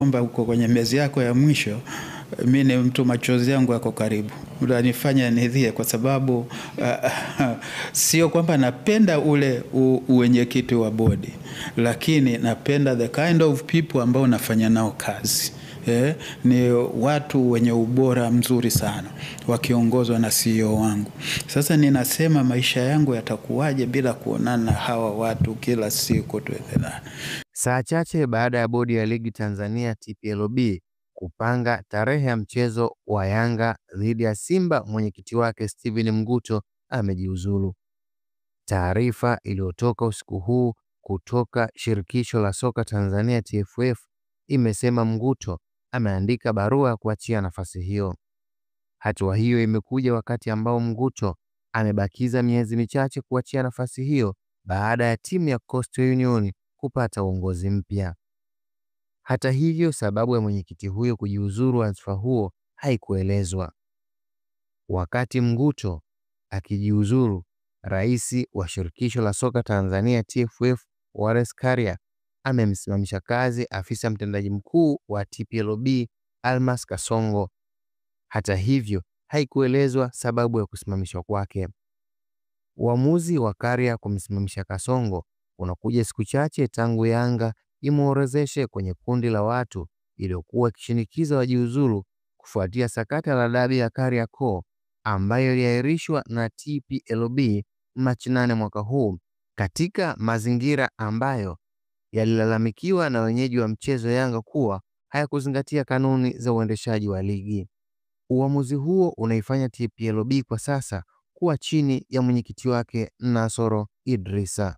kwamba uko kwenye miezi yako ya mwisho, mimi ni mtu machozi yangu yako karibu. Unanifanya nidhie kwa sababu sio kwamba napenda ule uwenyekiti wa bodi, lakini napenda the kind of people ambao nafanya nao kazi. Ni watu wenye ubora mzuri sana wakiongozwa na CEO wangu. Sasa ninasema maisha yangu yatakuwaje bila kuonana na hawa watu kila siku tuendelea. Saa chache baada ya bodi ya ligi Tanzania TPLB kupanga tarehe ya mchezo wa Yanga dhidi ya Simba, mwenyekiti wake Steven Mguto amejiuzulu. Taarifa iliyotoka usiku huu kutoka Shirikisho la Soka Tanzania TFF imesema Mguto ameandika barua ya kuachia nafasi hiyo. Hatua hiyo imekuja wakati ambao Mguto amebakiza miezi michache kuachia nafasi hiyo baada ya timu ya Coastal Union kupata uongozi mpya. Hata hivyo, sababu ya mwenyekiti huyo kujiuzuru wadhifa huo haikuelezwa. Wakati Mguto akijiuzuru, Rais wa Shirikisho la Soka Tanzania TFF Wallace Karia amemsimamisha kazi afisa mtendaji mkuu wa TPLB Almas Kasongo. Hata hivyo, haikuelezwa sababu ya kusimamishwa kwake. Uamuzi wa Karia kumsimamisha Kasongo unakuja siku chache tangu Yanga imuorodheshe kwenye kundi la watu iliyokuwa ikishinikiza wajiuzulu kufuatia sakata la dabi ya Kariakoo ambayo iliahirishwa na TPLB Machi 8 mwaka huu, katika mazingira ambayo yalilalamikiwa na wenyeji wa mchezo Yanga kuwa hayakuzingatia kanuni za uendeshaji wa ligi. Uamuzi huo unaifanya TPLB kwa sasa kuwa chini ya mwenyekiti wake Nasoro Idrisa.